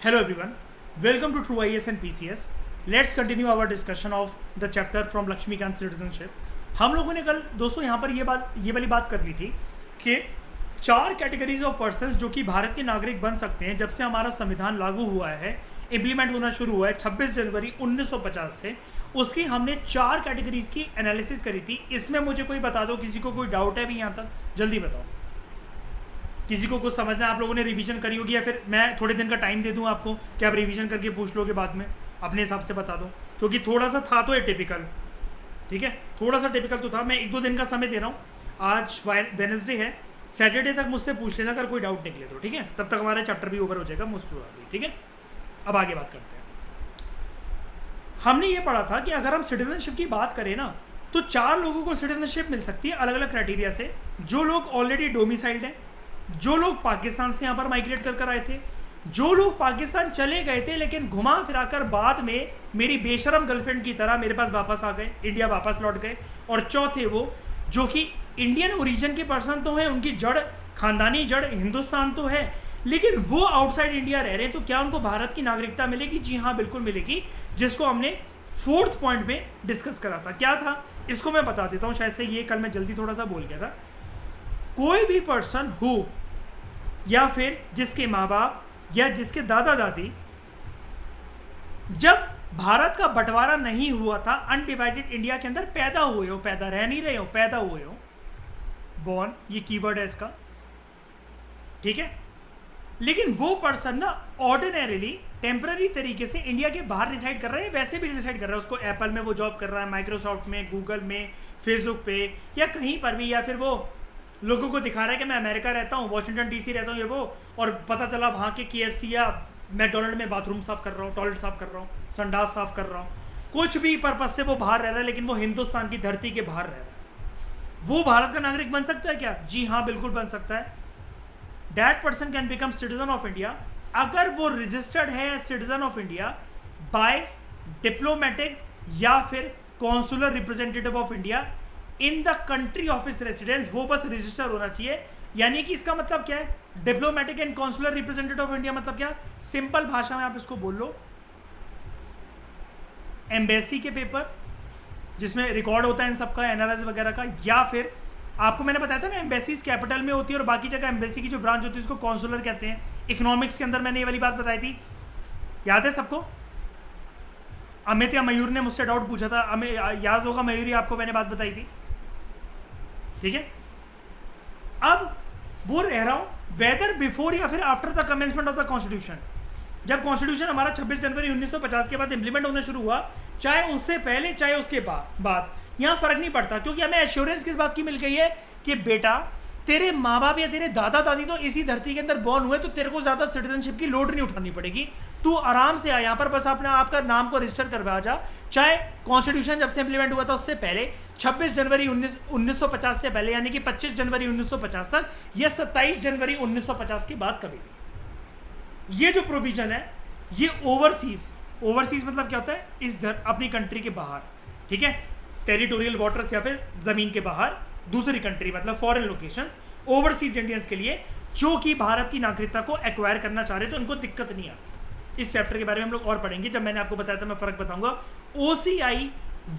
Hello everyone, welcome to True IAS and PCS. Let's continue our discussion of the chapter from Laxmikanth citizenship. हम लोगों ने कल दोस्तों यहाँ पर ये वाली बात कर ली थी कि 4 कैटेगरीज ऑफ पर्सन्स जो कि भारत के नागरिक बन सकते हैं जब से हमारा संविधान लागू हुआ है, इम्प्लीमेंट होना शुरू हुआ है 26 जनवरी 1950 से. उसकी हमने 4 कैटेगरीज की एनालिसिस करी थी. इसमें मुझे कोई बता दो, किसी को कोई डाउट है भी यहाँ तक? जल्दी बताओ. किसी को कुछ समझना है? आप लोगों ने रिवीजन करी होगी या फिर मैं थोड़े दिन का टाइम दे दूं आपको कि आप रिवीजन करके पूछ लोगे बाद में? अपने हिसाब से बता दो, क्योंकि थोड़ा सा था तो ये टिपिकल. ठीक है, थोड़ा सा टिपिकल तो था. मैं 1-2 दिन का समय दे रहा हूँ. आज वेडनेसडे है, सैटरडे तक मुझसे पूछ लेना अगर कोई डाउट निकले तो. ठीक है, तब तक हमारा चैप्टर भी ओवर हो जाएगा मोस्ट प्रोबेबली. ठीक है, अब आगे बात करते हैं. हमने ये पढ़ा था कि अगर हम सिटीजनशिप की बात करें ना, तो 4 लोगों को सिटीजनशिप मिल सकती है अलग अलग क्राइटेरिया से. जो लोग ऑलरेडी डोमिसाइल्ड हैं, जो लोग पाकिस्तान से यहाँ पर माइग्रेट कर आए थे, जो लोग पाकिस्तान चले गए थे लेकिन घुमा फिराकर बाद में मेरी बेशरम गर्लफ्रेंड की तरह मेरे पास वापस आ गए, इंडिया वापस लौट गए. और चौथे वो जो कि इंडियन ओरिजिन के पर्सन तो हैं, उनकी जड़, खानदानी जड़ हिंदुस्तान तो है, लेकिन वो आउटसाइड इंडिया रह रहे हैं. तो क्या उनको भारत की नागरिकता मिलेगी? जी हाँ, बिल्कुल मिलेगी. जिसको हमने 4th पॉइंट में डिस्कस करा था. क्या था इसको मैं बता देता हूँ. शायद से ये कल मैं जल्दी थोड़ा सा बोल गया था. कोई भी पर्सन हो या फिर जिसके माँ बाप या जिसके दादा दादी जब भारत का बंटवारा नहीं हुआ था, अनडिवाइडेड इंडिया के अंदर पैदा हुए हो, पैदा रह नहीं रहे हो, पैदा हुए हो, बॉर्न, ये कीवर्ड है इसका. ठीक है, लेकिन वो पर्सन ना ऑर्डिनरीली टेम्पररी तरीके से इंडिया के बाहर रिसाइड कर रहे हैं. वैसे भी रिसाइड कर रहा है, उसको एप्पल में वो जॉब कर रहा है, माइक्रोसॉफ्ट में, गूगल में, फेसबुक पे या कहीं पर भी, या फिर वो लोगों को दिखा रहा है कि मैं अमेरिका रहता हूँ, वॉशिंगटन डीसी रहता हूँ, ये वो, और पता चला वहाँ के KFC या मैकडोनल्ड में बाथरूम साफ कर रहा हूँ, टॉयलेट साफ कर रहा हूँ, संडास साफ कर रहा हूँ. कुछ भी पर्पज से वो बाहर रह रहा है, लेकिन वो हिंदुस्तान की धरती के बाहर रह रहा है. वो भारत का नागरिक बन सकता है क्या? जी हाँ, बिल्कुल बन सकता है. That person can become citizen of India अगर वो रजिस्टर्ड है citizen of India by diplomatic या फिर consular representative of India in the country of his residence. वो बस रजिस्टर होना चाहिए. यानी कि इसका मतलब क्या है? Diplomatic and consular representative of India मतलब क्या? सिंपल भाषा में आप इसको बोल लो, एम्बेसी के पेपर जिसमें रिकॉर्ड होता है इन सबका, एनआरएस वगैरह का. या फिर आपको मैंने बताया था ना, एम्बेसीज कैपिटल में होती है और बाकी जगह एम्बेसी की जो ब्रांच होती है उसको कॉन्सुलर कहते हैं. इकोनॉमिक्स के अंदर मैंने ये वाली बात बताई थी, याद है सबको? अमित या मयूर ने मुझसे डाउट पूछा था, हमें याद होगा, मयूरी आपको मैंने बात बताई थी. ठीक है, अब वो रह रहा हूं वेदर बिफोर या फिर after the commencement of the constitution. जब कॉन्स्टिट्यूशन हमारा 26 जनवरी 1950 के बाद इंप्लीमेंट होना शुरू हुआ, चाहे उससे पहले चाहे उसके बाद, यहां फर्क नहीं पड़ता, क्योंकि हमें एश्योरेंस किस बात की मिल गई है कि बेटा तेरे माँ बाप या तेरे दादा दादी तो इसी धरती के अंदर बॉर्न हुए, तो तेरे को ज्यादा सिटीजनशिप की लोड नहीं उठानी पड़ेगी. तू आराम से आ यहाँ पर, बस अपना आपका नाम को रजिस्टर करवा जा. चाहे कॉन्स्टिट्यूशन जब से इंप्लीमेंट हुआ था उससे पहले, 26 जनवरी 1950 से पहले, यानी कि 25 जनवरी 1950 तक, या 27 जनवरी 1950 के बाद कभी भी. ये जो प्रोविजन है ये ओवरसीज मतलब क्या होता है? अपनी कंट्री के बाहर. ठीक है, टेरिटोरियल वाटर्स या फिर जमीन के बाहर दूसरी कंट्री मतलब फॉरेन लोकेशंस, ओवरसीज इंडियंस के लिए जो कि भारत की नागरिकता को एक्वायर करना चाह रहे तो उनको दिक्कत नहीं आती. इस चैप्टर के बारे में हम लोग और पढ़ेंगे. जब मैंने आपको बताया था मैं फर्क बताऊंगा OCI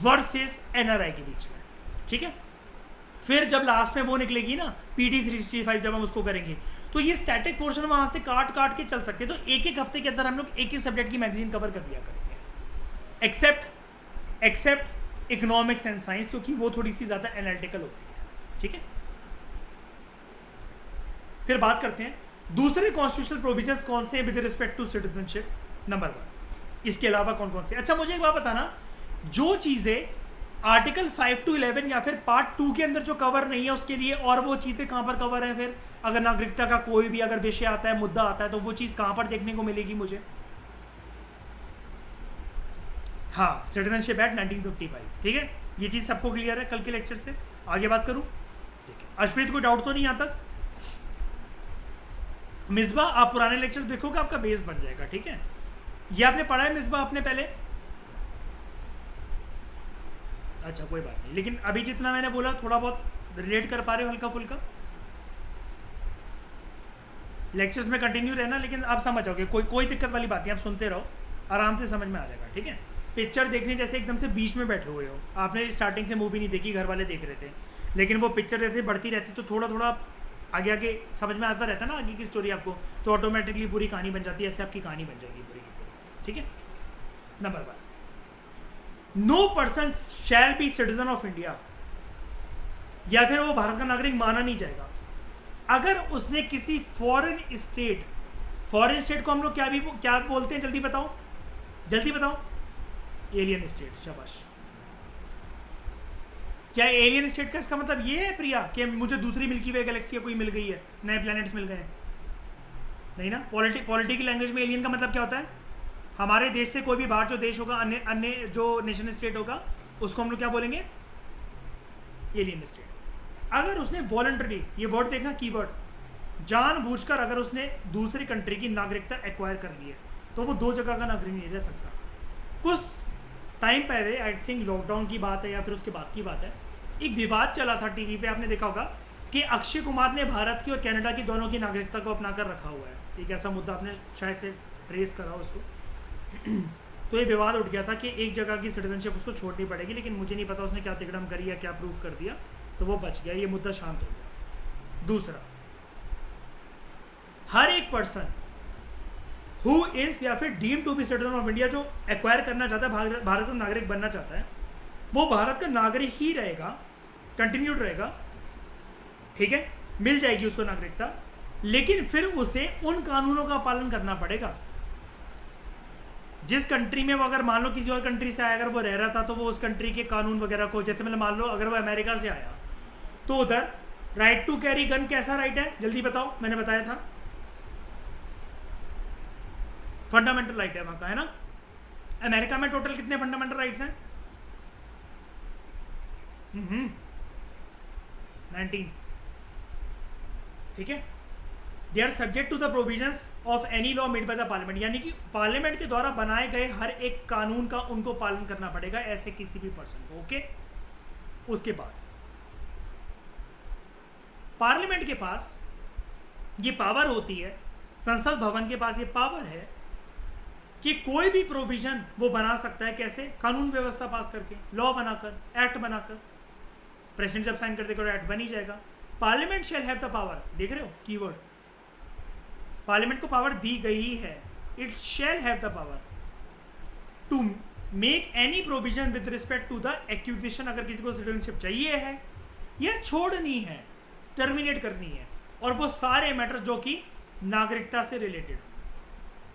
वर्सेस NRI के बीच में. ठीक है, फिर जब लास्ट में वो निकलेगी ना PT 365, जब हम उसको करेंगे तो ये स्टैटिक पोर्शन वहां से काट के चल सकते हैं. तो एक हफ्ते के अंदर हम लोग एक ही सब्जेक्ट की मैगजीन कवर कर दिया करेंगे, एक्सेप्ट इकोनॉमिक्स एंड साइंस, क्योंकि वो थोड़ी सी ज्यादा एनालिटिकल होती है. ठीक है, फिर बात करते हैं दूसरे कॉन्स्टिट्यूशनल प्रोविजंस कौन से with respect to citizenship. Number 1, इसके अलावा कौन कौन से? अच्छा, मुझे एक बात बताना, जो चीजें आर्टिकल 5 to 11 या फिर पार्ट 2 के अंदर जो कवर नहीं है उसके लिए, और वो चीजें कहां पर कवर है? फिर अगर नागरिकता का कोई भी अगर विषय आता है, मुद्दा आता है, तो वो चीज कहां पर देखने को मिलेगी मुझे? हाँ, सिटीजनशिप एक्ट 1955. ठीक है, ये चीज सबको क्लियर है कल के लेक्चर से? आगे बात करूं? ठीक है, अश्वित कोई डाउट तो नहीं यहां तक? मिसबा, आप पुराने लेक्चर देखोगे, आपका बेस बन जाएगा. ठीक है, ये आपने पढ़ा है मिसबा आपने पहले? अच्छा, कोई बात नहीं, लेकिन अभी जितना मैंने बोला थोड़ा बहुत रिलेट कर पा रहे हो हल्का फुल्का? लेक्चर्स में कंटिन्यू रहना, लेकिन आप समझ जाओगे, कोई दिक्कत वाली बात नहीं, आप सुनते रहो, आराम से समझ में आ जाएगा, ठीक है। पिक्चर देखने जैसे एकदम से बीच में बैठे हुए हो, आपने स्टार्टिंग से मूवी नहीं देखी, घर वाले देख रहे थे, लेकिन वो पिक्चर जैसे बढ़ती रहती तो थोड़ा थोड़ा आगे आगे समझ में आता रहता है ना आगे की स्टोरी आपको, तो ऑटोमेटिकली पूरी कहानी बन जाती है, ऐसे आपकी कहानी बन जाएगी पूरी की पूरी, ठीक है। Number 1, no person shall be citizen of India, या फिर वो भारत का नागरिक माना नहीं जाएगा अगर उसने किसी फॉरेन स्टेट को हम लोग क्या बोलते हैं, जल्दी बताओ, एलियन स्टेट, शाबाश। क्या एलियन स्टेट का इसका मतलब ये है प्रिया कि मुझे दूसरी मिल्की वे गैलेक्सी कोई मिल गई है, नए प्लैनेट्स मिल गए हैं? नहीं ना। पॉलिटी की लैंग्वेज में एलियन का मतलब क्या होता है? हमारे देश से कोई भी बाहर जो देश होगा, अन्य जो नेशन स्टेट होगा, उसको हम लोग क्या बोलेंगे? Alien state. अगर उसने वॉलंटरी, ये वर्ड देखना, कीवर्ड, जानबूझकर अगर उसने दूसरी कंट्री की नागरिकता एक्वायर कर ली है, तो वो 2 जगह का नागरिक नहीं रह सकता। कुछ टाइम पहले, आई थिंक लॉकडाउन की बात है या फिर उसके बाद की बात है, एक विवाद चला था टीवी पे, आपने देखा होगा कि अक्षय कुमार ने भारत की और कनाडा की दोनों की नागरिकता को अपना कर रखा हुआ है। एक ऐसा मुद्दा आपने शायद से ट्रेस करा उसको। तो ये विवाद उठ गया था कि एक जगह की सिटीजनशिप उसको छोड़नी पड़ेगी, लेकिन मुझे नहीं पता उसने क्या तिकड़म करी या क्या प्रूफ कर दिया, तो वो बच गया, ये मुद्दा शांत हो गया। दूसरा, हर एक पर्सन हु इज या फिर deem to be citizen of India, जो एक्वायर करना चाहता है, भारत का नागरिक बनना चाहता है, वो भारत का नागरिक ही रहेगा, कंटिन्यूड रहेगा, ठीक है, मिल जाएगी उसको नागरिकता, लेकिन फिर उसे उन कानूनों का पालन करना पड़ेगा जिस कंट्री में वो, अगर मान लो किसी और कंट्री से आया, अगर वो रह रहा था, तो वो उस कंट्री के कानून वगैरह को, जैसे मतलब मान लो अगर वो अमेरिका से आया, तो उधर राइट टू कैरी गन कैसा राइट है, जल्दी बताओ, मैंने बताया था, फंडामेंटल राइट है वहां का, है ना। अमेरिका में टोटल कितने फंडामेंटल राइट्स हैं? 19, ठीक है। They are subject to the provisions of any law made by the parliament, यानी कि पार्लियामेंट के द्वारा बनाए गए हर एक कानून का उनको पालन करना पड़ेगा, ऐसे किसी भी पर्सन को, ओके। उसके बाद पार्लियामेंट के पास ये पावर होती है, संसद भवन के पास ये पावर है कि कोई भी प्रोविजन वो बना सकता है, कैसे? कानून व्यवस्था पास करके, लॉ बनाकर, एक्ट बनाकर। प्रेसिडेंट जब साइन कर देगा एक्ट बन ही जाएगा। Parliament shall have the power, देख रहे हो कीवर्ड, पार्लियामेंट को पावर दी गई है, it shall have the power to make any provision with respect to the acquisition, अगर किसी को सिटीजनशिप चाहिए है या छोड़नी है, टर्मिनेट करनी है, और वो सारे मैटर जो कि नागरिकता से रिलेटेड,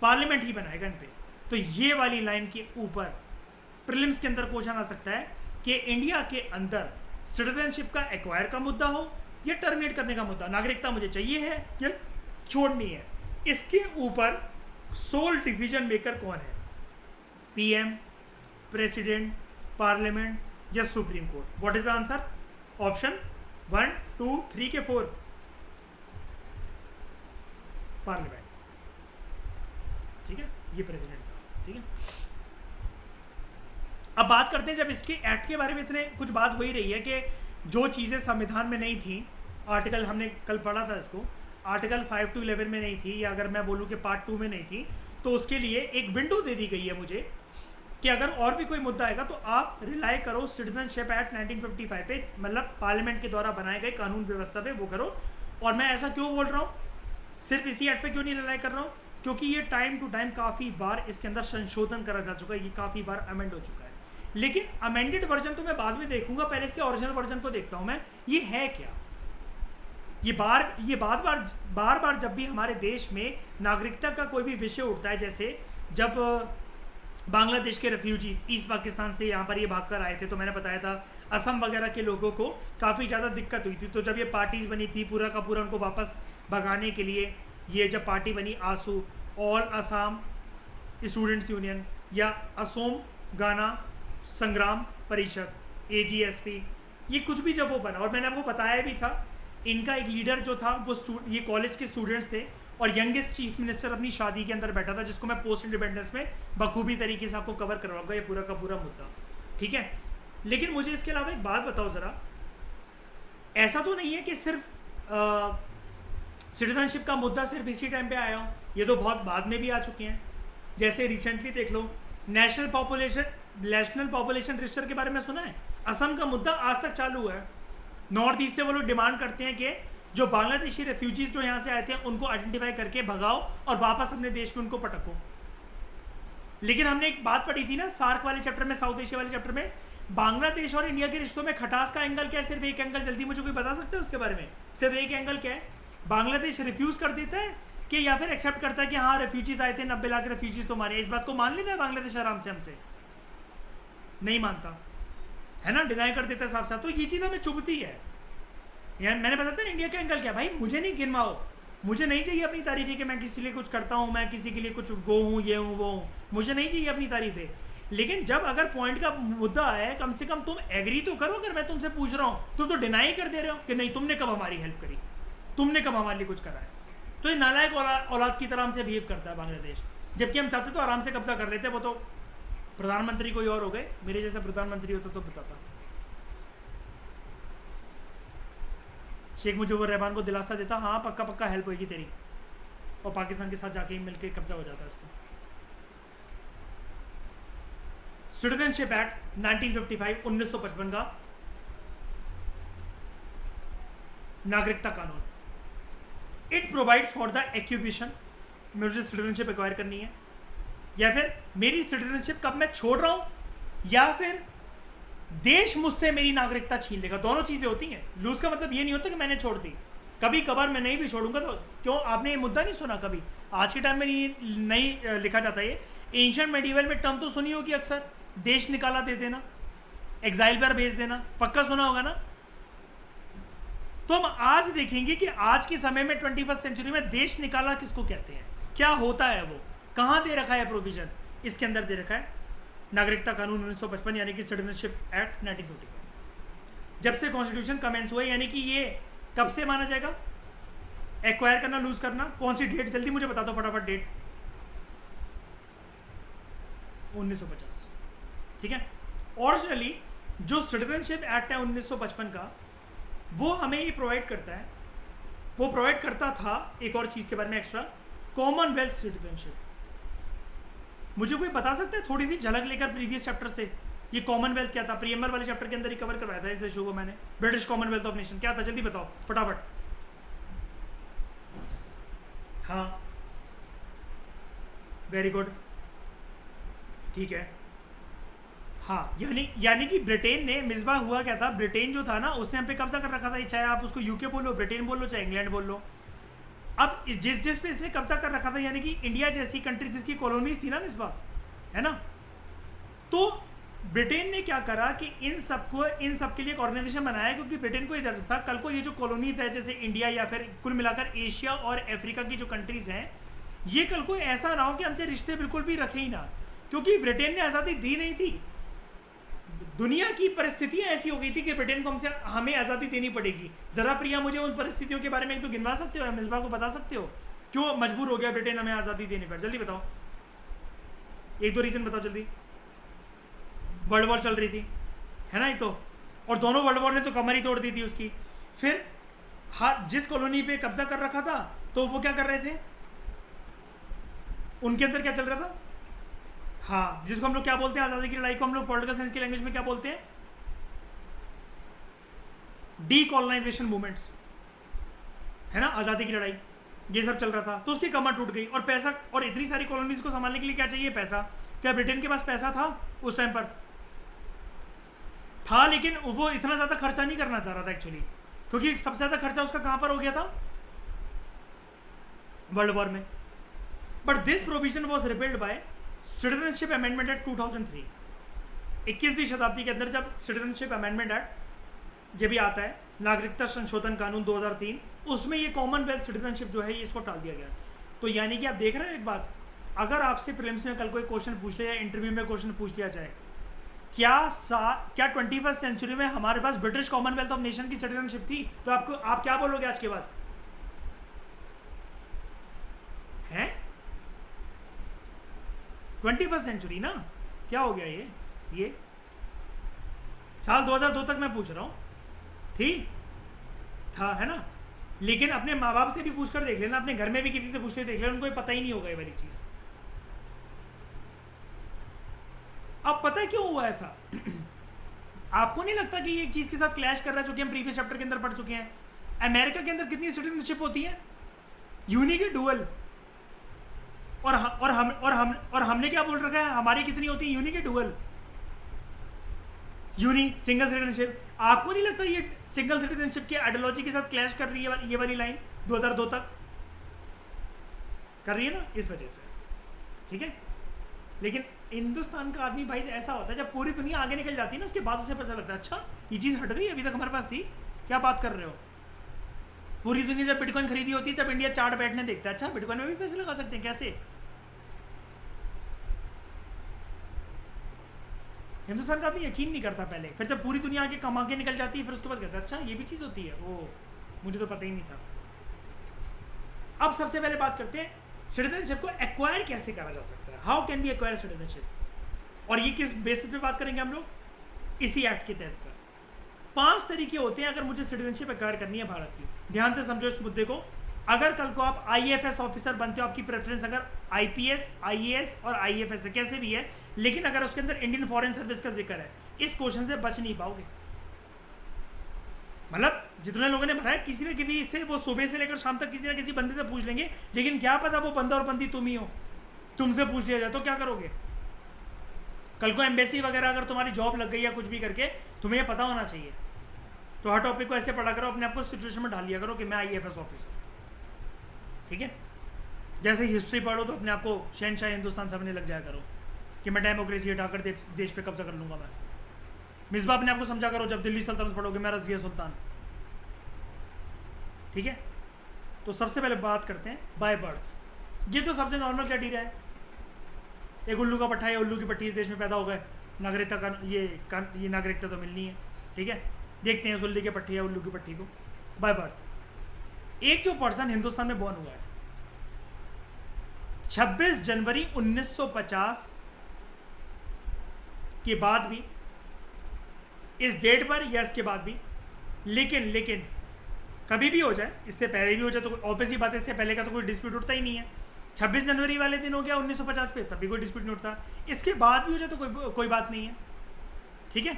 पार्लियामेंट ही बनाएगा इन पे। तो ये वाली लाइन के ऊपर प्रीलिम्स के अंदर क्वेश्चन आ सकता है कि इंडिया के अंदर सिटीजनशिप का एक्वायर का मुद्दा हो या टर्मिनेट करने का मुद्दा, नागरिकता मुझे चाहिए है या छोड़नी है, इसके ऊपर सोल डिसीजन मेकर कौन है? पीएम, प्रेसिडेंट, पार्लियामेंट या supreme court? What is the answer? Option 1, 2, 3 के 4, पार्लियामेंट, ठीक है, ये प्रेसिडेंट था, ठीक है। अब बात करते हैं, जब इसके एक्ट के बारे में इतने कुछ बात हो ही रही है कि जो चीज़ें संविधान में नहीं थी, आर्टिकल हमने कल पढ़ा था इसको, आर्टिकल 5 to 11 में नहीं थी, या अगर मैं बोलूँ कि पार्ट 2 में नहीं थी, तो उसके लिए एक विंडो दे दी गई है मुझे कि अगर और भी कोई मुद्दा आएगा तो आप रिलाई करो सिटीजनशिप एक्ट 1955 पे, मतलब पार्लियामेंट के द्वारा बनाए गए कानून व्यवस्था पे वो करो। और मैं ऐसा क्यों बोल रहा हूँ, सिर्फ इसी एक्ट पे क्यों नहीं रिलाई कर रहा हूँ, क्योंकि ये टाइम टू टाइम काफ़ी बार इसके अंदर संशोधन करा जा चुका है, ये काफ़ी बार अमेंड हो चुका है। लेकिन अमेंडेड वर्जन तो मैं बाद में देखूंगा, पहले इसके ओरिजिनल वर्जन को देखता हूँ मैं, ये है क्या। ये बार बार जब भी हमारे देश में नागरिकता का कोई भी विषय उठता है, जैसे जब बांग्लादेश के रेफ्यूजीज ईस्ट पाकिस्तान से यहाँ पर ये भाग कर आए थे, तो मैंने बताया था असम वगैरह के लोगों को काफ़ी ज़्यादा दिक्कत हुई थी। तो जब ये पार्टीज बनी थी पूरा का पूरा उनको वापस भगाने के लिए, ये जब पार्टी बनी आसू, ऑल असम स्टूडेंट्स यूनियन, या असोम गाना संग्राम परिषद, AGSP, ये कुछ भी जब वो बना, और मैंने आपको बताया भी था, इनका एक लीडर जो था वो ये कॉलेज के स्टूडेंट्स थे, और यंगेस्ट चीफ मिनिस्टर अपनी शादी के अंदर बैठा था, जिसको मैं पोस्ट इंडिपेंडेंस में बखूबी तरीके से आपको कवर करवाऊंगा, ये पूरा का पूरा मुद्दा, ठीक है। लेकिन मुझे इसके अलावा एक बात बताओ ज़रा, ऐसा तो नहीं है कि सिर्फ सिटीजनशिप का मुद्दा सिर्फ इसी टाइम पे आया हो, ये तो बहुत बाद में भी आ चुके हैं। जैसे रिसेंटली देख लो, नेशनल पॉपुलेशन रजिस्टर के बारे में सुना है? असम का मुद्दा आज तक चालू है। नॉर्थ ईस्ट से वो लोग डिमांड करते हैं कि जो बांग्लादेशी रेफ्यूजीज जो यहाँ से आए थे उनको आइडेंटिफाई करके भगाओ और वापस अपने देश में उनको पटको। लेकिन हमने एक बात पढ़ी थी ना सार्क वाले चैप्टर में, साउथ एशिया वाले चैप्टर में, बांग्लादेश और इंडिया के रिश्तों में खटास का एंगल क्या है? सिर्फ एक एंगल। जल्दी मुझे कोई बता सकते हैं उसके बारे में? सिर्फ एक एंगल क्या है? बांग्लादेश रिफ्यूज कर देता है कि या फिर एक्सेप्ट करता है कि हाँ रेफ्यूजीज आए थे, 90 लाख रेफ्यूजीज तो मारे। इस बात को मान लेता है बांग्लादेश आराम से? हमसे नहीं मानता है ना, डिनाई कर देता है साफ साफ। तो ये चीज़ हमें चुभती है। यार मैंने बताया था इंडिया का एंगल क्या? भाई मुझे नहीं गिनवाओ, मुझे नहीं चाहिए अपनी तारीफें कि मैं किसी लिए कुछ करता हूँ, मैं किसी के लिए कुछ वो हूँ, ये हूँ, वो हूँ। मुझे नहीं चाहिए अपनी तारीफें। लेकिन जब अगर पॉइंट का मुद्दा है, कम से कम तुम एग्री तो करो। अगर मैं तुमसे पूछ रहा हूँ, तुम तो डिनाई कर दे रहे हो कि नहीं तुमने कब हमारी हेल्प करी, तुमने कब हमारे लिए कुछ करा है। तो ये नालायक औलाद की तरह हमसे बिहेव करता है बांग्लादेश। जबकि हम चाहते तो आराम से कब्जा कर लेते। वो तो प्रधानमंत्री कोई और हो गए, मेरे जैसा प्रधानमंत्री होता तो बताता। शेख मुजीबुर रहमान को दिलासा देता, हाँ पक्का पक्का हेल्प होगी तेरी, और पाकिस्तान के साथ जाके मिलकर कब्जा हो जाता है इसको। सिटीजनशिप एक्ट 1955 1955 का नागरिकता कानून, it provides for the acquisition. मुझे सिटीजनशिप एक्वायर करनी है, या फिर मेरी सिटीजनशिप कब मैं छोड़ रहा हूं, या फिर देश मुझसे मेरी नागरिकता छीन लेगा। दोनों चीजें होती हैं। लूज का मतलब ये नहीं होता कि मैंने छोड़ दी, कभी कभार मैं नहीं भी छोड़ूंगा तो क्यों? आपने ये मुद्दा नहीं सुना कभी? आज के टाइम में नहीं लिखा जाता ये। एंशिएंट मेडिवल में टर्म तो सुनी होगी अक्सर, देश निकाला दे देना, एग्जाइल पर भेज देना, पक्का सुना होगा ना। तो हम आज देखेंगे कि आज के समय में 21st सेंचुरी में देश निकाला किसको कहते हैं, क्या होता है, वो कहाँ दे रखा है प्रोविजन? इसके अंदर दे रखा है नागरिकता कानून 1955 यानी कि सिटीजनशिप एक्ट 1955। जब से कॉन्स्टिट्यूशन कमेंस हुआ, यानी कि ये कब से माना जाएगा एक्वायर करना, लूज करना? कौन सी डेट? जल्दी मुझे बता दो फटाफट डेट। 1950, ठीक है। ओरिजिनली जो सिटीजनशिप एक्ट है 1955 का, वो हमें ये प्रोवाइड करता है, वो प्रोवाइड करता था एक और चीज़ के बारे में एक्स्ट्रा, कॉमनवेल्थ सिटीजनशिप। मुझे कोई बता सकता है थोड़ी सी झलक लेकर प्रीवियस चैप्टर से, ये कॉमनवेल्थ क्या था? प्रीएम्बल वाले चैप्टर के अंदर ही कवर करवाया था इस देशों को मैंने। ब्रिटिश कॉमनवेल्थ ऑफ नेशन क्या था? जल्दी बताओ फटाफट। हाँ वेरी गुड, ठीक है। हाँ यानी कि ब्रिटेन ने, मिसबा हुआ क्या था, ब्रिटेन जो था ना उसने हम पे कब्जा कर रखा था। चाहे आप उसको यूके बोलो, ब्रिटेन बोलो, चाहे इंग्लैंड बोल लो। अब जिस पे इसने कब्जा कर रखा था, यानी कि इंडिया जैसी कंट्री जिसकी कॉलोनीज थी ना मिसबा, है ना, तो ब्रिटेन ने क्या करा कि इन सब के लिए एक ऑर्गेनाइजेशन बनाया, क्योंकि ब्रिटेन को इधर था कल को ये जो कॉलोनीज है जैसे इंडिया या फिर कुल मिलाकर एशिया और अफ्रीका की जो कंट्रीज हैं, ये कल को ऐसा ना हो कि हमसे रिश्ते बिल्कुल भी रखे ही ना, क्योंकि ब्रिटेन ने आज़ादी दी नहीं थी। दुनिया की परिस्थितियां ऐसी हो गई थी कि ब्रिटेन को हमें आज़ादी देनी पड़ेगी। जरा प्रिया मुझे उन परिस्थितियों के बारे में एक तो गिनवा सकते हो, मिसबा को बता सकते हो क्यों मजबूर हो गया ब्रिटेन हमें आज़ादी देने पर? जल्दी बताओ, एक दो रीजन बताओ जल्दी। वर्ल्ड वॉर चल रही थी, है ना, ये तो, और दोनों वर्ल्ड वॉर ने तो कमर ही तोड़ दी थी उसकी। फिर हाँ, जिस कॉलोनी पे कब्जा कर रखा था तो वो क्या कर रहे थे, उनके अंदर क्या चल रहा था? हाँ, जिसको हम लोग क्या बोलते हैं, आज़ादी की लड़ाई को हम लोग पॉलिटिकल साइंस की लैंग्वेज में क्या बोलते हैं? डीकॉलोनाइजेशन मूवमेंट्स, है ना, आज़ादी की लड़ाई, ये सब चल रहा था। तो उसकी कमर टूट गई, और पैसा, और इतनी सारी कॉलोनीज को संभालने के लिए क्या चाहिए? पैसा। क्या ब्रिटेन के पास पैसा था उस टाइम पर? था, लेकिन वो इतना ज़्यादा खर्चा नहीं करना चाह रहा था एक्चुअली, क्योंकि सबसे ज़्यादा खर्चा उसका कहाँ पर हो गया था? वर्ल्ड वॉर में। But this provision was repelled by citizenship amendment act 2003। 21वीं शताब्दी के अंदर जब सिटीजनशिप अमेंडमेंट एक्ट ये भी आता है, नागरिकता संशोधन कानून 2003, उसमें ये कॉमनवेल्थ सिटीजनशिप जो है ये इसको टाल दिया गया। तो यानी कि आप देख रहे हैं एक बात, अगर आपसे प्रीलिम्स में कल कोई क्वेश्चन पूछ लिया या इंटरव्यू में क्वेश्चन पूछ लिया जाए, क्या 21st सेंचुरी में हमारे पास ब्रिटिश कॉमनवेल्थ ऑफ नेशन की सिटीजनशिप थी? तो आप क्या बोलोगे आज के बाद? हैं 21st सेंचुरी ना, क्या हो गया ये साल 2002 तक मैं पूछ रहा हूँ, थी था, है ना। लेकिन अपने माँ बाप से भी पूछ कर देख लेना, अपने घर में भी किसी से पूछ के देख लेना, उनको पता ही नहीं होगा ये वाली चीज़। अब पता है क्यों हुआ ऐसा? आपको नहीं लगता कि ये एक चीज़ के साथ क्लैश कर रहा है जो कि हम प्रीवियस चैप्टर के अंदर पढ़ चुके हैं? अमेरिका के अंदर कितनी सिटीजनशिप होती है? यूनिक है, डुअल। और हमने क्या बोल रखा है, हमारी कितनी होती है? यूनिक है, डुअल। Single citizenship. आपको नहीं लगता ये सिंगल सिटीजनशिप की आइडियोलॉजी के साथ क्लैश कर रही है ये वाली लाइन 2002 तक कर रही है ना, इस वजह से, ठीक है? लेकिन हिंदुस्तान का आदमी भाई ऐसा होता है, जब पूरी दुनिया आगे निकल जाती है ना, उसके बाद उसे पता लगता है अच्छा ये चीज़ हट गई, अभी तक हमारे पास थी, क्या बात कर रहे हो। पूरी दुनिया जब बिटकॉइन खरीदी होती है, जब इंडिया चार्ट बैठने देखता है, अच्छा बिटकॉइन में भी पैसे लगा सकते हैं, कैसे? हिंदुस्तान का आदमी यकीन नहीं करता पहले, फिर जब पूरी दुनिया आगे कमा के निकल जाती है, फिर उसके बाद कहता है अच्छा ये भी चीज़ होती है, ओ मुझे तो पता ही नहीं था। अब सबसे पहले बात करते हैं सिटीजनशिप को एक्वायर कैसे करा जा सकता है, how can be acquire citizenship, और ये किस बेसिस पे बात करेंगे हम लोग, इसी एक्ट के तहत पर। 5 तरीके होते हैं अगर मुझे सिटीजनशिप एक्वायर करनी है भारत की। ध्यान से समझो इस मुद्दे को। अगर कल को आप IAFS ऑफिसर बनते हो, आपकी प्रेफरेंस अगर IPS, IAS और IFS है, कैसे भी है, लेकिन अगर उसके अंदर इंडियन फॉरेन सर्विस का जिक्र है, इस क्वेश्चन से बच नहीं पाओगे। मतलब जितने लोगों ने भरा है, किसी न किसी से वो सुबह से लेकर शाम तक किसी न किसी बंदे से पूछ लेंगे, लेकिन क्या पता वो बंदा और बंदी तुम ही हो, तुमसे पूछ लिया जाए तो क्या करोगे? कल को एम्बेसी वगैरह अगर तुम्हारी जॉब लग गई या कुछ भी करके, तुम्हें यह पता होना चाहिए। तो हर टॉपिक को ऐसे पढ़ा करो, अपने आप को सिचुएशन में डाल लिया करो कि मैं IAFS ऑफिसर, ठीक है? जैसे हिस्ट्री पढ़ो तो अपने आप को शहनशाह हिंदुस्तान समझने लग जाया करो कि मैं डेमोक्रेसी हटाकर देश पे कब्जा कर लूंगा मैं। मिसबा अपने आप को समझा करो जब दिल्ली सल्तनत पढ़ोगे, मैं रज़िया सुल्तान, ठीक है? तो सबसे पहले बात करते हैं बाय बर्थ। ये तो सबसे नॉर्मल क्राइटेरिया है, एक उल्लू का पट्टा है, उल्लू की पट्टी इस देश में पैदा हो गए, नागरिकता का ये नागरिकता तो मिलनी है, ठीक है? देखते हैं उस उल्लू के पट्टी या उल्लू की पट्टी को। बाय बर्थ, एक जो पर्सन हिंदुस्तान में बॉर्न हुआ है 26 जनवरी 1950 के बाद भी, इस डेट पर या इसके बाद भी, लेकिन कभी भी हो जाए, इससे पहले भी हो जाए तो ऑब्वियस ही बात है, इससे पहले का तो कोई डिस्प्यूट उठता ही नहीं है। 26 जनवरी वाले दिन हो गया 1950 पे, तब भी कोई डिस्प्यूट नहीं उठता, इसके बाद भी हो जाए तो कोई बात नहीं है, ठीक है?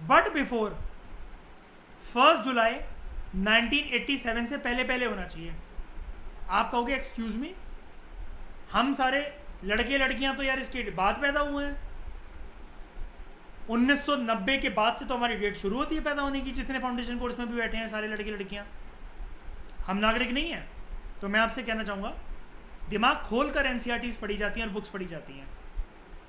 बट बिफोर 1 जुलाई 1987 से पहले होना चाहिए। आप कहोगे एक्सक्यूज मी, हम सारे लड़के लड़कियां तो यार इसके बाद पैदा हुए हैं, 1990 के बाद से तो हमारी डेट शुरू होती है पैदा होने की, जितने फाउंडेशन कोर्स में भी बैठे हैं सारे लड़के लड़कियां, हम नागरिक नहीं हैं। तो मैं आपसे कहना चाहूँगा, दिमाग खोल कर NCERTs पढ़ी जाती हैं और बुक्स पढ़ी जाती हैं।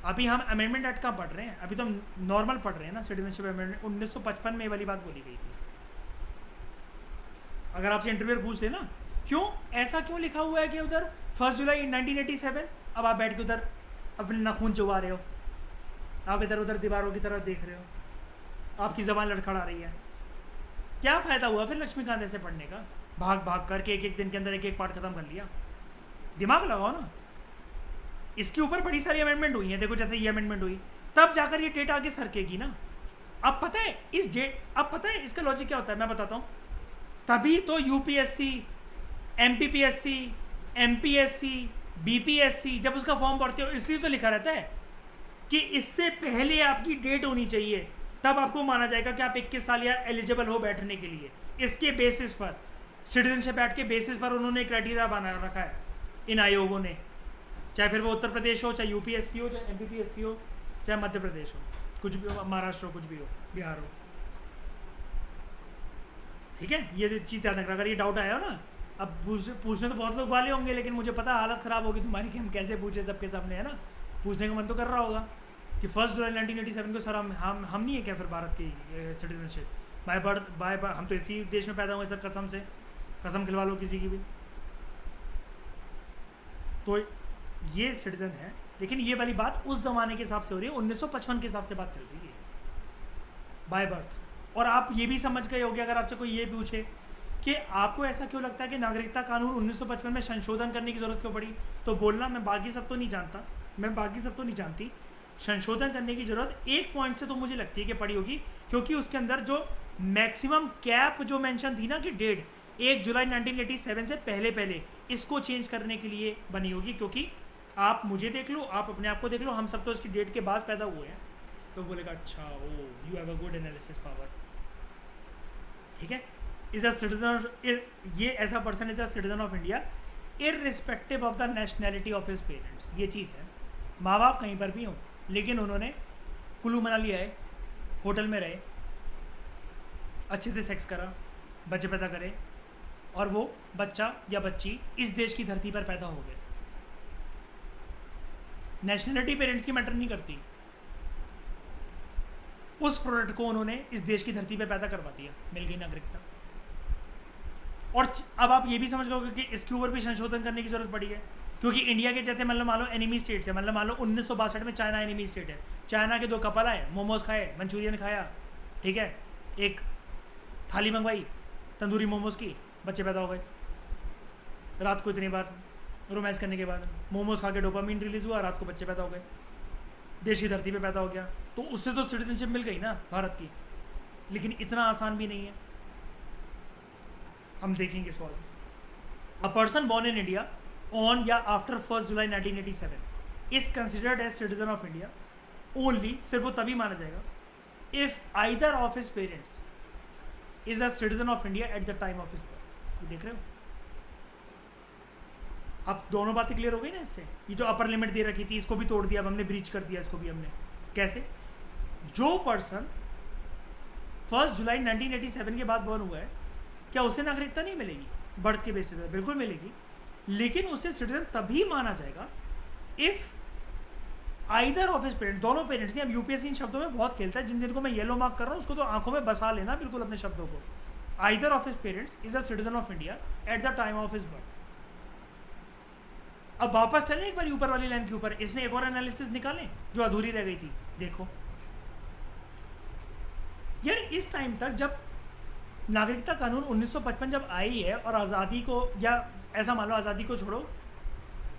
अभी हम अमेंडमेंट एक्ट का पढ़ रहे हैं, अभी तो हम नॉर्मल पढ़ रहे हैं ना, सिटीजनशिप अमेंडमेंट 1955 में ये वाली बात बोली गई थी। अगर आपसे इंटरव्यूअर पूछ लेना क्यों ऐसा क्यों लिखा हुआ है कि उधर 1 जुलाई 1987, अब आप बैठ के उधर अपने नाखून चुबा रहे हो, आप इधर उधर दीवारों की तरफ देख रहे हो, आपकी ज़बान लड़खड़ा रही है, क्या फ़ायदा हुआ फिर लक्ष्मीकांत ऐसे पढ़ने का? भाग भाग करके एक दिन के अंदर एक पार्ट खत्म कर लिया। दिमाग लगाओ ना। इसके ऊपर बड़ी सारी अमेंडमेंट हुई हैं, देखो जैसे ये अमेंडमेंट हुई, तब जाकर ये डेट आगे सरकेगी ना। अब पता है इसका लॉजिक क्या होता है, मैं बताता हूँ। तभी तो UPSC, MPPSC, MPSC, BPSC जब उसका फॉर्म भरते हो, इसलिए तो लिखा रहता है कि इससे पहले आपकी डेट होनी चाहिए, तब आपको माना जाएगा कि आप 21 साल या एलिजिबल हो बैठने के लिए। इसके बेसिस पर, सिटीजनशिप एक्ट के बेसिस पर उन्होंने क्राइटेरिया बना रखा है इन आयोगों ने, चाहे फिर वो उत्तर प्रदेश हो, चाहे UPSC हो, चाहे MPPSC हो, चाहे मध्य प्रदेश हो, कुछ भी हो, महाराष्ट्र हो, कुछ भी हो, बिहार हो, ठीक है? ये चीज़ याद रखना। अगर ये डाउट आया हो ना, अब पूछने तो बहुत लोग वाले होंगे, लेकिन मुझे पता हालत ख़राब होगी तुम्हारी कि हम कैसे पूछे सबके सामने, है ना? पूछने का मन तो कर रहा होगा कि 1 जुलाई 1987 को सर हम नहीं है क्या फिर भारत की सिटीजनशिप बाय बर्थ, हम तो इसी देश में पैदा हुए सर, कसम से कसम खिलवा लो किसी की भी। तो ये सिटीजन है, लेकिन ये वाली बात उस ज़माने के हिसाब से हो रही है, 1955 के हिसाब से बात चल रही है बाय बर्थ। और आप ये भी समझ गए होंगे, अगर आपसे कोई ये पूछे कि आपको ऐसा क्यों लगता है कि नागरिकता कानून 1955 में संशोधन करने की ज़रूरत क्यों पड़ी, तो बोलना मैं बाकी सब तो नहीं जानती, संशोधन करने की ज़रूरत एक पॉइंट से तो मुझे लगती है कि पड़ी होगी, क्योंकि उसके अंदर जो मैक्सिमम कैप जो मेंशन थी ना कि डेट 1 जुलाई 1987 से पहले पहले, इसको चेंज करने के लिए बनी होगी, क्योंकि आप मुझे देख लो, आप अपने आप को देख लो, हम सब तो इसकी डेट के बाद पैदा हुए हैं। तो बोलेगा अच्छा, oh you have a good analysis power, ठीक है। इज अ सिटीजन, ये ऐसा person is a citizen of India irrespective of the nationality of his parents. ये चीज़ है, माँ बाप कहीं पर भी हों, लेकिन उन्होंने कुल्लू मनाली आए, होटल में रहे, अच्छे से सेक्स करा, बच्चे पैदा करे, और वो बच्चा या बच्ची इस देश की धरती पर पैदा हो गए। नेशनलिटी पेरेंट्स की मैटर नहीं करती, उस प्रोडक्ट को उन्होंने इस देश की धरती पर पैदा करवा दिया, मिल गई नागरिकता। और अब आप ये भी समझ गए कि इसके ऊपर भी संशोधन करने की जरूरत पड़ी है, क्योंकि इंडिया के जैसे मतलब मान लो एनिमी स्टेट्स है, मतलब मान लो 1962 में चाइना एनिमी स्टेट है, चाइना के 2 कपल आए, मोमोज खाए, मंचूरियन खाया, ठीक है, एक थाली मंगवाई तंदूरी मोमोज की, बच्चे पैदा हो गए। रात को इतनी बार रोमांस करने के बाद मोमोज खा के डोपामीन रिलीज हुआ, रात को बच्चे पैदा हो गए, देश की धरती पे पैदा हो गया, तो उससे तो सिटीजनशिप मिल गई ना भारत की। लेकिन इतना आसान भी नहीं है, हम देखेंगे सवाल। A person born in India on या after 1 July 1987 is considered as citizen of India only, सिर्फ वो तभी माना जाएगा if either of his parents is a citizen of India at the time of his birth. देख रहे हो, अब दोनों बातें क्लियर हो गई ना इससे। ये जो अपर लिमिट दे रखी थी इसको भी तोड़ दिया, अब हमने ब्रीच कर दिया इसको भी हमने। कैसे? जो पर्सन 1 जुलाई 1987 के बाद बॉर्न हुआ है, क्या उसे नागरिकता नहीं मिलेगी बर्थ के बेसिस पर? बिल्कुल मिलेगी, लेकिन उसे सिटीजन तभी माना जाएगा if either of his parents, दोनों पेरेंट्स ने। अब यूपीएससी इन शब्दों में बहुत खेलता है, जिन जिनको मैं येलो मार्क कर रहा हूँ उसको तो आंखों में बसा लेना बिल्कुल अपने शब्दों को। Either of his parents is a citizen of India at the time of his birth. अब वापस चलें एक बार ऊपर वाली लाइन के ऊपर, इसमें एक और एनालिसिस निकालें जो अधूरी रह गई थी। देखो यार, इस टाइम तक जब नागरिकता कानून 1955 जब आई है और आज़ादी को, या ऐसा मान लो आज़ादी को छोड़ो,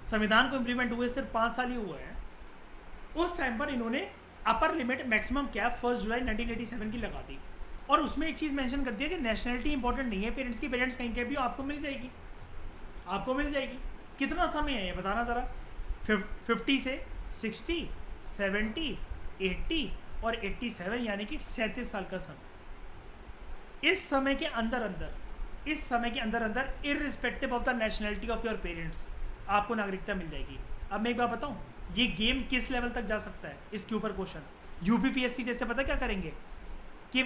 संविधान को इम्प्लीमेंट हुए सिर्फ 5 साल ही हुए हैं, उस टाइम पर इन्होंने upper limit maximum cap 1 July 1987 की लगा दी। और उसमें एक चीज़ मेंशन कर दिया कि नेशनलिटी इंपॉर्टेंट नहीं है पेरेंट्स की, पेरेंट्स कहीं के भी हो आपको मिल जाएगी, आपको मिल जाएगी। कितना समय है ये बताना ज़रा? 50 से 60, 70, 80 और 87, यानी कि 37 साल का समय। इस समय के अंदर अंदर irrespective of the nationality of your parents आपको नागरिकता मिल जाएगी। अब मैं एक बात बताऊं, ये गेम किस लेवल तक जा सकता है, इसके ऊपर क्वेश्चन यूपीपीएससी जैसे पता क्या करेंगे कि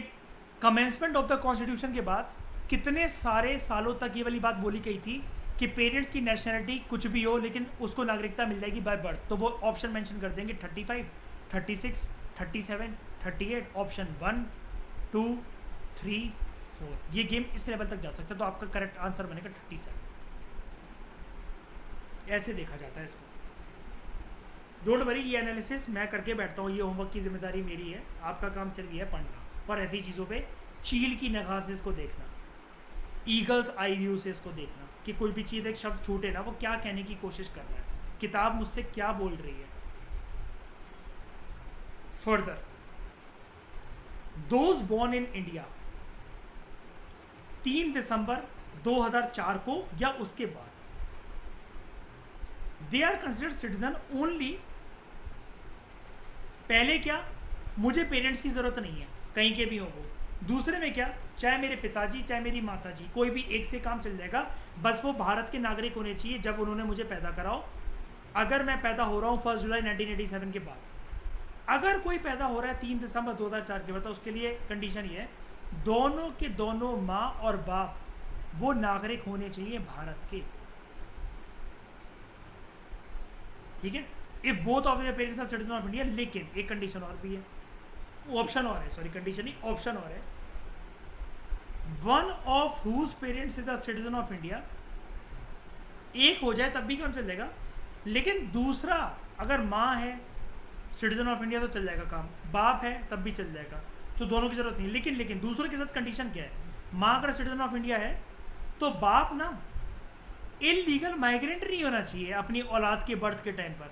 कमेंसमेंट ऑफ द कॉन्स्टिट्यूशन के बाद कितने सारे सालों तक ये वाली बात बोली गई थी कि पेरेंट्स की नेशनलिटी कुछ भी हो लेकिन उसको नागरिकता मिल जाएगी बाय बर्थ, तो वो ऑप्शन मेंशन कर देंगे 35, 36, 37, 38, ऑप्शन 1, 2, 3, 4। ये गेम इस लेवल तक जा सकता है, तो आपका करेक्ट आंसर बनेगा 37। ऐसे देखा जाता है इसको। डोंट वरी, ये एनालिसिस मैं करके बैठता हूँ, ये होमवर्क की जिम्मेदारी मेरी है, आपका काम सिर्फ ये है पढ़ना और ऐसी चीज़ों पे चील की निगाह से इसको देखना, ईगल्स आई व्यू से इसको देखना कि कोई भी चीज़, एक शब्द छूटे ना, वो क्या कहने की कोशिश कर रहा है, किताब मुझसे क्या बोल रही है। Further, those born in India 3 दिसंबर 2004 को या उसके बाद, they are considered citizen only. पहले क्या, मुझे पेरेंट्स की जरूरत नहीं है कहीं के भी हो वो। दूसरे में क्या, चाहे मेरे पिताजी चाहे मेरी माताजी, कोई भी एक से काम चल जाएगा, बस वो भारत के नागरिक होने चाहिए जब उन्होंने मुझे पैदा कराओ। अगर मैं पैदा हो रहा हूँ 1 जुलाई 1987 के बाद, अगर कोई पैदा हो रहा है 3 दिसंबर 2004 के बाद, तो उसके लिए कंडीशन ये है, दोनों के दोनों माँ और बाप वो नागरिक होने चाहिए भारत के, ठीक है। If both of the parents are citizen of India, लेकिन एक कंडीशन और भी है, ऑप्शन और है, सॉरी कंडीशन नहीं, ऑप्शन और है, one of whose parents is a citizen of India. एक हो जाए तब भी काम चल जाएगा, लेकिन दूसरा, अगर माँ है सिटीजन ऑफ इंडिया तो चल जाएगा काम, बाप है तब भी चल जाएगा, तो दोनों की जरूरत नहीं। लेकिन दूसरों के साथ कंडीशन क्या है, माँ अगर सिटीजन ऑफ इंडिया है तो बाप ना इलीगल माइग्रेंट नहीं होना चाहिए अपनी औलाद के बर्थ के टाइम पर,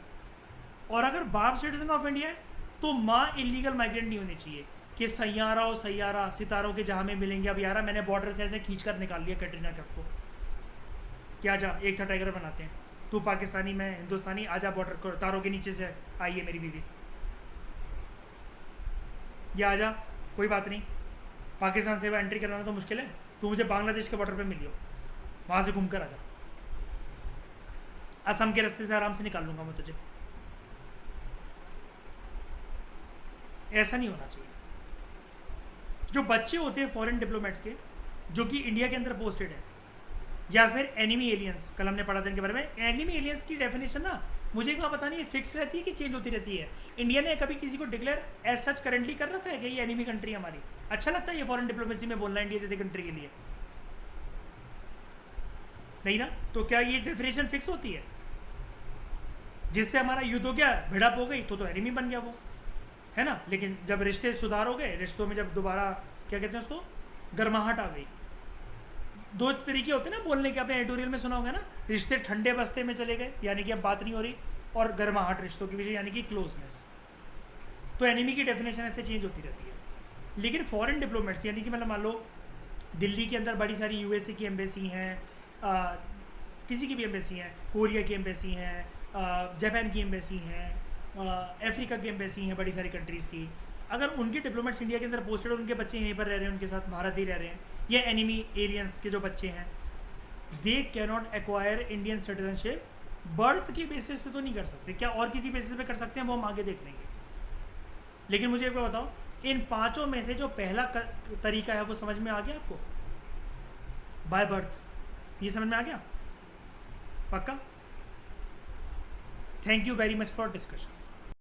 और अगर बाप सिटीजन ऑफ इंडिया है तो माँ इलीगल माइग्रेंट नहीं होनी चाहिए। कि सैयारा और सैयारा सितारों के जहाँ में मिलेंगे। अब यारा मैंने बॉर्डर से ऐसे खींच कर निकाल लिया कैटरीना कैफ को, क्या जा एक था टाइगर बनाते हैं, तू पाकिस्तानी मैं हिंदुस्तानी, आजा बॉर्डर को तारों के नीचे से आई है मेरी बीवी, ये आजा, कोई बात नहीं, पाकिस्तान से एंट्री कराना तो मुश्किल है, तू मुझे बांग्लादेश के बॉर्डर पे मिलियो, वहाँ से घूम कर आजा, असम के रास्ते से आराम से निकाल लूँगा मैं तुझे। ऐसा नहीं होना चाहिए। जो बच्चे होते हैं फॉरेन डिप्लोमेट्स के जो कि इंडिया के अंदर पोस्टेड है, या फिर एनिमी एलियंस, कल हमने पढ़ा था इनके बारे में। एनिमी एलियंस की डेफिनेशन ना मुझे एक बात पता नहीं है फिक्स रहती है कि चेंज होती रहती है। इंडिया ने कभी किसी को डिक्लेयर एज सच करेंटली कर रखा है कि ये एनिमी कंट्री हमारी? अच्छा लगता है ये फॉरेन डिप्लोमेसी में बोलना इंडिया जैसे कंट्री के लिए? नहीं ना। तो क्या ये डेफिनेशन फिक्स होती है? जिससे हमारा युद्ध हो गया, भिड़प हो गई, तो एनिमी बन गया वो, है ना। लेकिन जब रिश्ते सुधार हो गए, रिश्तों में जब दोबारा क्या कहते हैं उसको, गर्माहट आ गई। दो तरीके होते हैं ना बोलने के, आपने एडिटोरियल में सुना होगा ना, रिश्ते ठंडे बस्ते में चले गए यानी कि अब बात नहीं हो रही, और गर्माहट रिश्तों के पीछे यानी कि क्लोजनेस। तो एनिमी की डेफिनेशन ऐसे चेंज होती रहती है। लेकिन फॉरेन डिप्लोमेट्स यानी कि मतलब मान लो दिल्ली के अंदर बड़ी सारी यूएसए की एम्बेसी हैं, किसी की भी एम्बेसी हैं, कोरिया की एम्बेसी हैं, जापान की एम्बेसी हैं, अफ्रीका की एम्बेसी हैं, बड़ी सारी कंट्रीज़ की। अगर उनके डिप्लोमेट्स इंडिया के अंदर पोस्टेड, उनके बच्चे यहीं पर रह रहे हैं, उनके साथ भारत ही रह रहे हैं, या एनिमी एलियंस के जो बच्चे हैं, they can not acquire Indian citizenship. Birth के बेसिस पे तो नहीं कर सकते, क्या और किसी बेसिस पे कर सकते हैं वो हम आगे देख लेंगे। लेकिन मुझे एक बात बताओ, इन पांचों में से जो पहला तरीका है वो समझ में आ गया आपको? बाय बर्थ, ये समझ में आ गया? पक्का? Thank you very much for discussion.